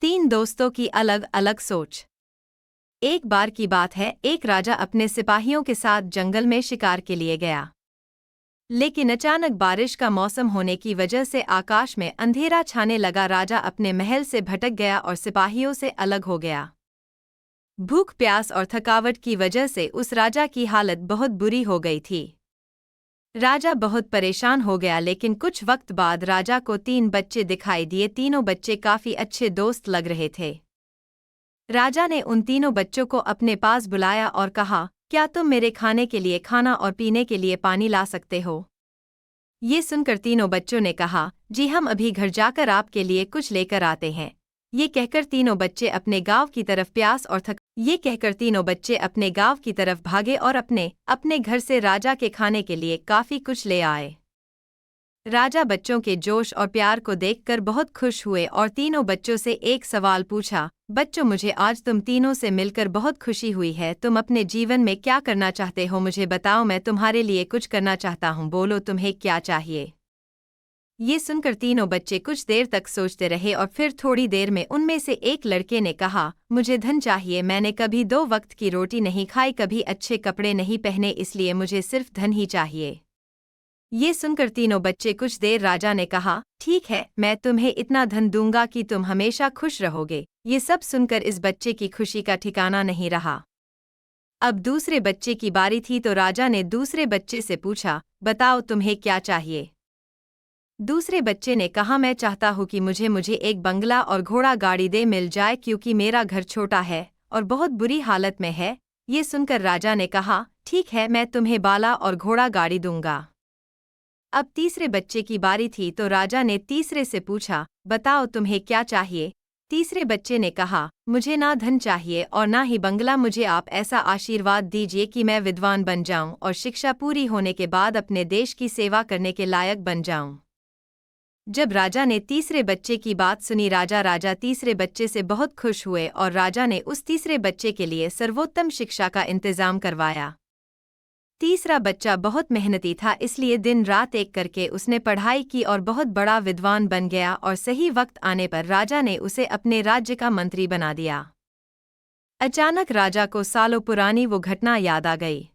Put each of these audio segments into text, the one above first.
तीन दोस्तों की अलग अलग सोच। एक बार की बात है, एक राजा अपने सिपाहियों के साथ जंगल में शिकार के लिए गया। लेकिन अचानक बारिश का मौसम होने की वजह से आकाश में अंधेरा छाने लगा। राजा अपने महल से भटक गया और सिपाहियों से अलग हो गया। भूख, प्यास और थकावट की वजह से उस राजा की हालत बहुत बुरी हो गई थी। राजा बहुत परेशान हो गया, लेकिन कुछ वक्त बाद राजा को तीन बच्चे दिखाई दिए। तीनों बच्चे काफी अच्छे दोस्त लग रहे थे। राजा ने उन तीनों बच्चों को अपने पास बुलाया और कहा, क्या तुम मेरे खाने के लिए खाना और पीने के लिए पानी ला सकते हो? ये सुनकर तीनों बच्चों ने कहा, जी हम अभी घर जाकर आपके लिए कुछ लेकर आते हैं। ये कहकर तीनों बच्चे अपने गांव की तरफ भागे और अपने घर से राजा के खाने के लिए काफी कुछ ले आए। राजा बच्चों के जोश और प्यार को देखकर बहुत खुश हुए और तीनों बच्चों से एक सवाल पूछा, बच्चों मुझे आज तुम तीनों से मिलकर बहुत खुशी हुई है। तुम अपने जीवन में क्या करना चाहते हो, मुझे बताओ, मैं तुम्हारे लिए कुछ करना चाहता हूँ। बोलो तुम्हें क्या चाहिए? ये सुनकर तीनों बच्चे कुछ देर तक सोचते रहे और फिर थोड़ी देर में उनमें से एक लड़के ने कहा, मुझे धन चाहिए। मैंने कभी 2 वक्त की रोटी नहीं खाई, कभी अच्छे कपड़े नहीं पहने, इसलिए मुझे सिर्फ धन ही चाहिए। ये सुनकर तीनों बच्चे कुछ देर राजा ने कहा, ठीक है, मैं तुम्हें इतना धन दूंगा कि तुम हमेशा खुश रहोगे। ये सब सुनकर इस बच्चे की खुशी का ठिकाना नहीं रहा। अब दूसरे बच्चे की बारी थी तो राजा ने दूसरे बच्चे से पूछा, बताओ तुम्हें क्या चाहिए? दूसरे बच्चे ने कहा, मैं चाहता हूँ कि मुझे एक बंगला और घोड़ा गाड़ी दे मिल जाए, क्योंकि मेरा घर छोटा है और बहुत बुरी हालत में है। ये सुनकर राजा ने कहा, ठीक है, मैं तुम्हें बाला और घोड़ा गाड़ी दूंगा। अब तीसरे बच्चे की बारी थी तो राजा ने तीसरे से पूछा, बताओ तुम्हें क्या चाहिए? तीसरे बच्चे ने कहा, मुझे ना धन चाहिए और ना ही बंगला, मुझे आप ऐसा आशीर्वाद दीजिए कि मैं विद्वान बन जाऊं और शिक्षा पूरी होने के बाद अपने देश की सेवा करने के लायक बन जाऊं। जब राजा ने तीसरे बच्चे की बात सुनी, राजा तीसरे बच्चे से बहुत खुश हुए और राजा ने उस तीसरे बच्चे के लिए सर्वोत्तम शिक्षा का इंतजाम करवाया। तीसरा बच्चा बहुत मेहनती था, इसलिए दिन रात एक करके उसने पढ़ाई की और बहुत बड़ा विद्वान बन गया और सही वक्त आने पर राजा ने उसे अपने राज्य का मंत्री बना दिया। अचानक राजा को सालों पुरानी वो घटना याद आ गई।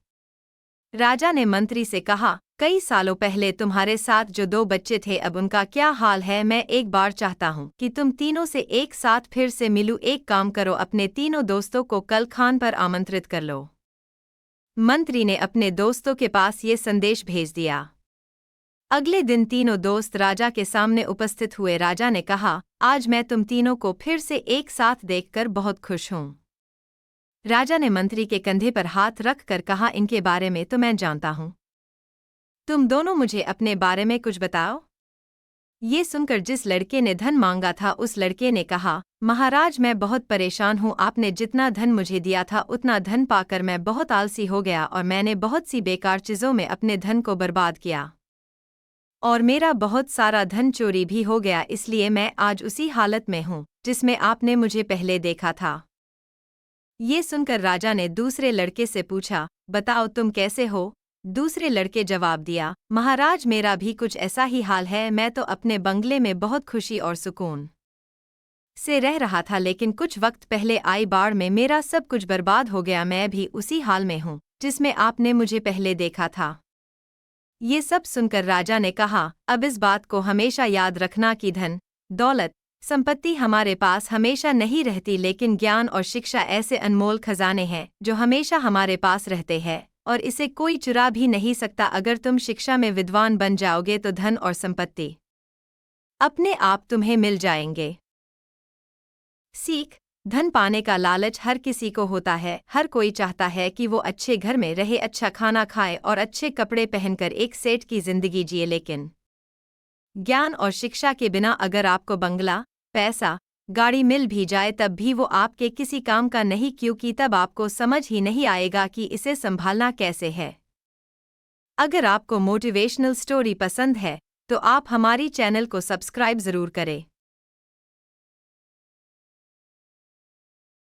राजा ने मंत्री से कहा, कई सालों पहले तुम्हारे साथ जो 2 बच्चे थे, अब उनका क्या हाल है? मैं एक बार चाहता हूँ कि तुम तीनों से एक साथ फिर से मिलूं। एक काम करो, अपने तीनों दोस्तों को कल खान पर आमंत्रित कर लो। मंत्री ने अपने दोस्तों के पास ये संदेश भेज दिया। अगले दिन तीनों दोस्त राजा के सामने उपस्थित हुए। राजा ने कहा, आज मैं तुम तीनों को फिर से एक साथ देखकर बहुत खुश हूँ। राजा ने मंत्री के कंधे पर हाथ रख कर कहा, इनके बारे में तो मैं जानता हूँ, तुम दोनों मुझे अपने बारे में कुछ बताओ। ये सुनकर जिस लड़के ने धन मांगा था उस लड़के ने कहा, महाराज मैं बहुत परेशान हूँ, आपने जितना धन मुझे दिया था उतना धन पाकर मैं बहुत आलसी हो गया और मैंने बहुत सी बेकार चीज़ों में अपने धन को बर्बाद किया और मेरा बहुत सारा धन चोरी भी हो गया, इसलिए मैं आज उसी हालत में हूँ जिसमें आपने मुझे पहले देखा था। ये सुनकर राजा ने दूसरे लड़के से पूछा, बताओ तुम कैसे हो? दूसरे लड़के जवाब दिया, महाराज मेरा भी कुछ ऐसा ही हाल है, मैं तो अपने बंगले में बहुत खुशी और सुकून से रह रहा था, लेकिन कुछ वक्त पहले आई बाढ़ में मेरा सब कुछ बर्बाद हो गया। मैं भी उसी हाल में हूँ जिसमें आपने मुझे पहले देखा था। ये सब सुनकर राजा ने कहा, अब इस बात को हमेशा याद रखना कि धन, दौलत, संपत्ति हमारे पास हमेशा नहीं रहती, लेकिन ज्ञान और शिक्षा ऐसे अनमोल खजाने हैं जो हमेशा हमारे पास रहते हैं और इसे कोई चुरा भी नहीं सकता। अगर तुम शिक्षा में विद्वान बन जाओगे तो धन और संपत्ति अपने आप तुम्हें मिल जाएंगे। सीख, धन पाने का लालच हर किसी को होता है। हर कोई चाहता है कि वो अच्छे घर में रहे, अच्छा खाना खाए और अच्छे कपड़े पहनकर एक सेठ की जिंदगी जिए, लेकिन ज्ञान और शिक्षा के बिना अगर आपको बंगला, पैसा, गाड़ी मिल भी जाए तब भी वो आपके किसी काम का नहीं, क्योंकि तब आपको समझ ही नहीं आएगा कि इसे संभालना कैसे है। अगर आपको मोटिवेशनल स्टोरी पसंद है तो आप हमारी चैनल को सब्सक्राइब जरूर करें।